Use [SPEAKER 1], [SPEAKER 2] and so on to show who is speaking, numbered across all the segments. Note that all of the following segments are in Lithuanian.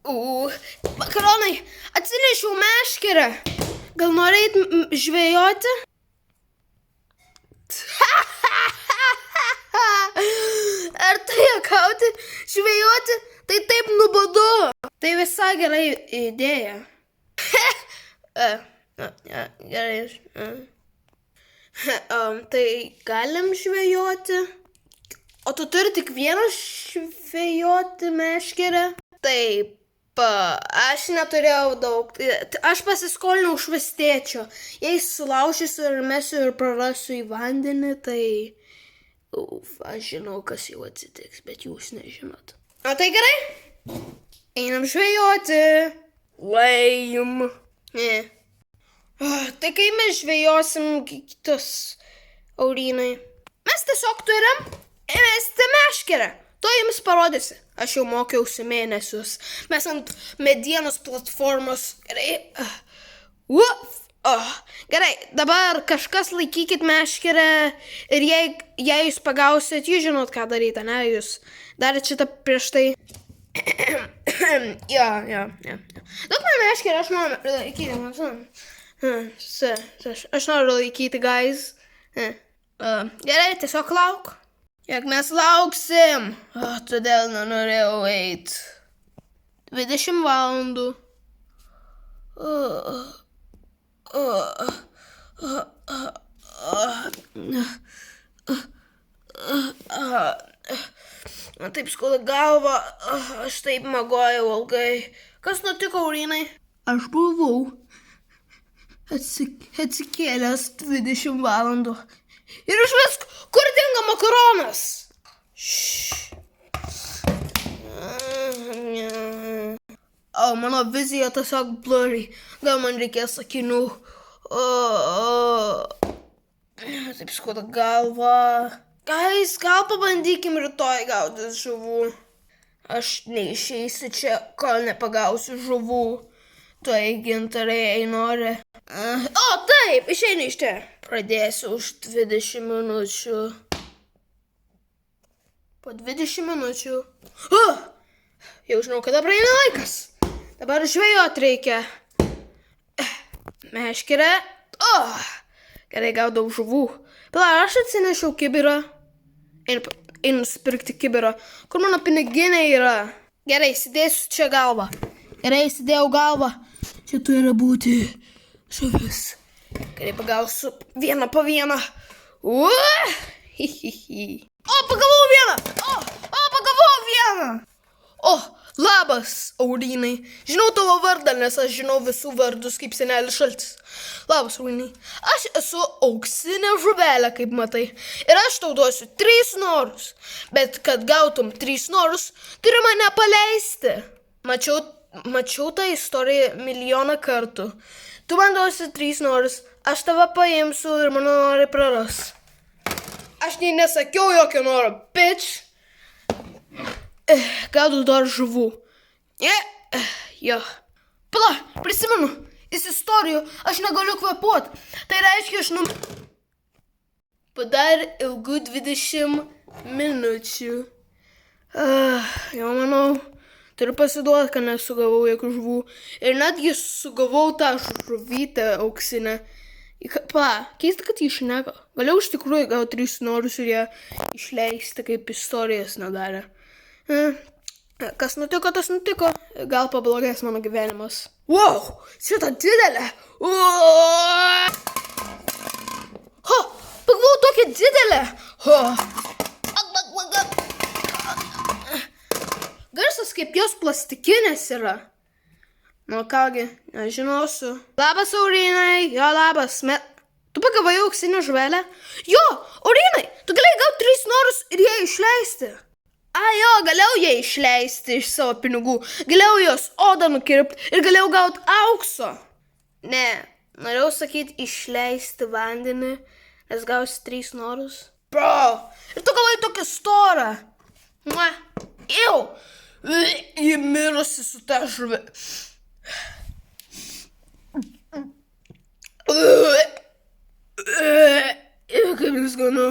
[SPEAKER 1] Makaronai, atsinešiau meškerę. Gal norėjai žvejoti? Ar tai juokauti? Žvejoti? Tai taip nuobodu. Tai visai gerai idėja. Gerai. Tai galim žvejoti? O tu turi tik vieną žvejoti meškerę? Taip. Aš neturėjau daug. Aš pasiskolinau švestėčio. Jei sulaužysiu ir mesiu ir prarasiu į vandenį, tai... aš žinau, kas jau atsitiks, bet jūs nežinot. O tai gerai? Einam žvejoti. Lame. Tai kai mes žvejosim kitus Aurynai? Mes tiesiog turim įmesti meškerę. To jums parodysi. Aš jau mokiausi mėnesius. Mes ant medienos platformos. Gerai. Gerai, dabar kažkas laikykit meškerę ir jei jūs pagausit, jūs žinot, ką daryti, ne? Jūs darėt šitą prieš tai. Jo. Daug man meškerę, aš noriu laikyti. Aš noriu laikyti, guys. Gerai, tiesiog lauk. Juk mes lauksim, todėl nenorėjau eit. 20 valandų. Man taip skauda galva, aš taip miegojau ilgai. Kas nutiko, Aurynai? Aš buvau atsikėlęs 20 valandų. Ir iš vis, kur dingo makaronas? Mano vizija tiesiog blurry. Gal man reikės sakinių. Taip skauda galva. Guys, gal pabandykim rytoj gaudyt žuvų. Aš neišeisiu čia, kol nepagausiu žuvų. Tuoj gintarė nori. Taip, išeini iš čia. Pradėsiu už 20 minučių. Po 20 minučių. Jau žinau, kada praeina laikas. Dabar žvejot reikia. Meškerė. Gerai, gaudau žuvų. Pala, aš atsinešiau kibirą. Einu nusipirkti kibirą. Kur mano piniginė yra? Gerai, įsidėsiu čia galvą. Gerai, įsidėjau galvą. Čia turi būti žuvis. Gerai, pagausiu vieną po vieną. Pagavau vieną. Pagavau vieną. Labas, Aurynai. Žinau tavo vardą, nes aš žinau visų vardus kaip senelis Šaltis. Labas, Aurynai. Aš esu auksinė žuvelė, kaip matai. Ir aš tau duosiu 3 norus. Bet kad gautum 3 norus, turi mane paleisti. Mačiau tą istoriją milijoną kartų. Tu man duosi 3 norus, aš tave paimsiu ir mano nori praras. Aš nesakiau jokio noro, bitch. Gaudau dar žuvų. Jo. Pala, prisimenu, iš istorijų aš negaliu kvepuot. Tai reiškia, aš Padar ilgų 20 minučių. Jau manau, turiu pasiduoti, kad nesugavau jokių žuvų. Ir netgi sugavau tą žuvytę auksinę. Keista, kad jį šneka. Galiau iš tikrųjų gauti 3 norus ir ją išleisti, kaip istorijas nedarė. Kas nutiko, tas nutiko. Gal pablogės mano gyvenimas. Wow, šitą didelę. Pagavau tokią didelę. Garsas kaip jos plastikinės yra. Nu kągi, nežinosiu. Labas, Aurynai. Jo, labas. Tu pagavai auksinę žuvelę? Jo, Aurynai, tu galėjai gauti 3 norus ir ją išleisti. Jo, galėjau ją išleisti iš savo pinigų. Galėjau jos odą nukirpti ir galėjau gauti aukso. Ne, norėjau sakyti išleisti vandenį, nes gausi 3 norus. Bro, ir tu gavai tokią storą. Jau, ji mirusi su ta žuve. Kaip jūs ganu.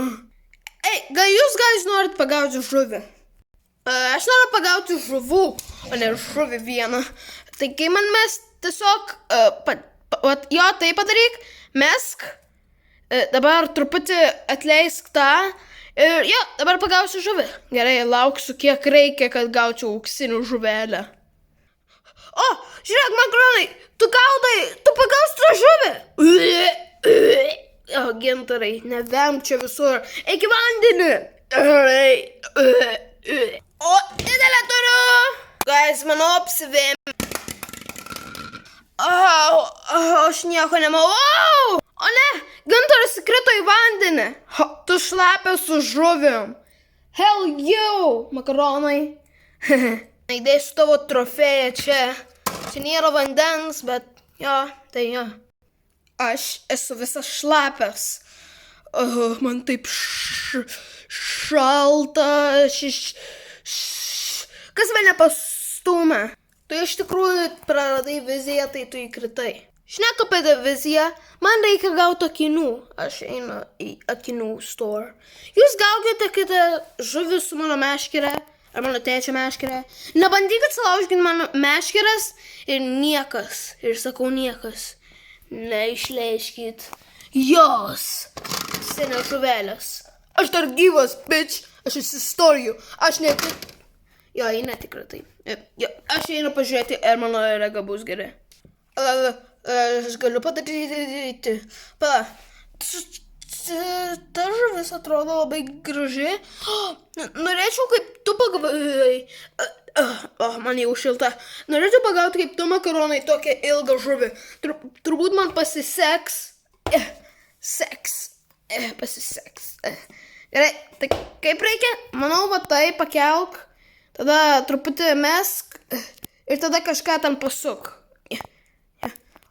[SPEAKER 1] Gal jūs norit pagauti žuvį? Aš noriu pagauti žuvų, o ne žuvį vieną. Tai kai man mes tiesiog, jo, tai padaryk, mesk, dabar truputį atleisk tą ir jo, dabar pagausiu žuvį. Gerai, lauksiu kiek reikia, kad gaučiau auksinių žuvelę. O, žiūrėk, makaronai, tu pagausi tą žuvį. O, gintarai, nevemk čia visur, eik į vandenį. O, didelę turiu. Guys, manau apsivėmė. Aš nieko nematau. O ne, gintaras įkrito į vandenį. Tu šlapė su žuvim. Hell you, makaronai. Įdėsiu tavo trofėją čia. Čia nėra vandens, bet jo, tai jo. Aš esu visas šlapęs. Man taip šalta. Kas mane pastumė? Tu iš tikrųjų praradai viziją, tai tu įkritai. Šneka apie viziją, man reikia gauti akinių. Aš einu į akinių store. Jūs gaukite kitą žuvį su mano meškere, ar mano tėčio meškere. Nebandykit sulaužyti mano meškeres ir niekas, ir sakau niekas, neišleiskit jos, senės žuvelės. Aš dar gyvas, bitch, aš įsistoriju, aš netik... Jo, jį netikra tai. Jo, aš einu pažiūrėti, ar mano rega bus gerai. Aš galiu padaryti. Pala, ta žuvis atrodo labai graži. Norėčiau, kaip tu pagavai. Man jau šilta. Norėčiau pagauti, kaip tu makaronai, tokią ilgą žuvį. Turbūt man pasiseks. Pasiseks. Gerai, tai kaip reikia? Manau, va tai pakelk. Tada truputį mesk ir tada kažką ten pasuk.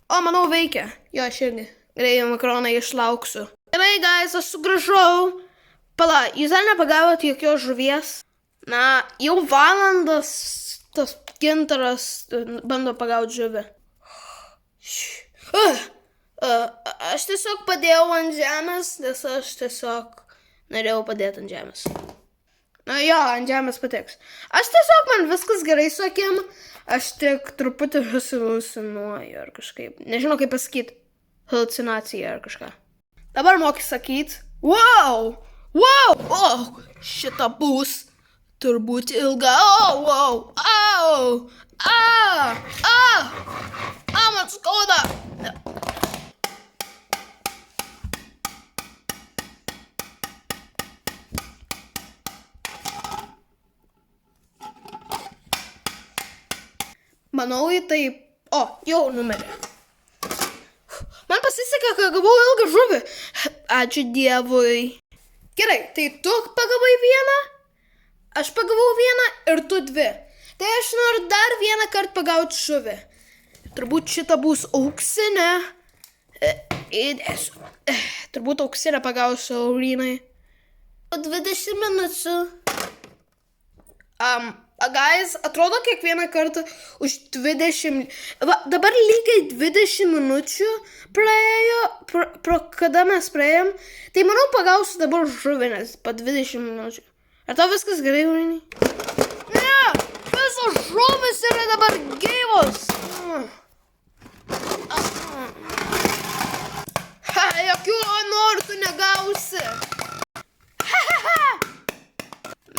[SPEAKER 1] O, manau, veikia. Jo, aš irgi. Gerai, makaronai išlauksiu. Gerai, guys, aš sugrįžau. Pala, jūs dar nepagavot jokios žuvies? Na, jau valandas tas gintaras bando pagauti žuvį. Aš tiesiog padėjau ant žemės, nes aš tiesiog norėjau padėti ant žemės. Na jo, ant žemės patiks. Aš tiesiog, man viskas gerai su akim. Aš tik truputį halucinuoju ar kažkaip. Nežinau kaip pasakyti. Halucinacija ar kažką. Dabar moki sakyti. Wow! Wow! Oh, šita bus turbūt ilga. Oh, wow! Au! Man skauda! Manau, tai... O, jau numerė. Man pasisekė, kad gavau ilgą žuvį. Ačiū Dievui. Gerai, tai tu pagavai vieną, aš pagavau vieną ir tu dvi. Tai aš noriu dar vieną kartą pagauti žuvį. Turbūt šita bus auksinė. Įdėsiu. Turbūt auksinę pagausiu, Aurinai. 20 minučių. Guys, atrodo kiekvieną kartą už 20... Dabar lygiai 20 minučių praėjo, kada mes praėjom. Tai manau pagausiu dabar žuvinės po 20 minučių. Ar tau viskas gerai, Aurinai? Ne, visos žuvis yra dabar gyvos. Jokių anortų negausi.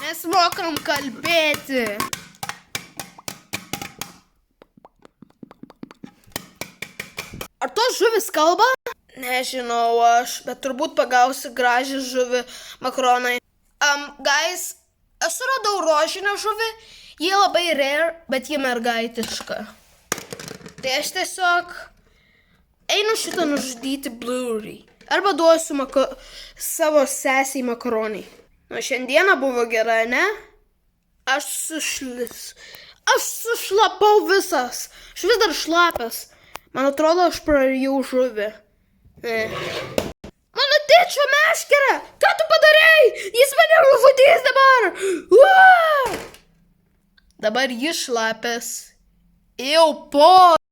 [SPEAKER 1] Mes mokam kalbėti. Ar tos žuvis kalba? Nežinau aš, bet turbūt pagausiu gražią žuvį, makaronai. Guys, aš suradau rožinę žuvį. Ji labai rare, bet ji mergaitiška. Tai aš tiesiog einu šitą nužudyti Blu-ray. Arba duosiu savo sesiai makaronai. Nu, šiandieną buvo gera, ne? Aš sušlapau visas. Aš vis dar šlapęs. Man atrodo, aš prarijau žuvį. Mano tėčio meškerė! Ką tu padarei? Jis mane žudys dabar! Dabar jis šlapęs. Jau po...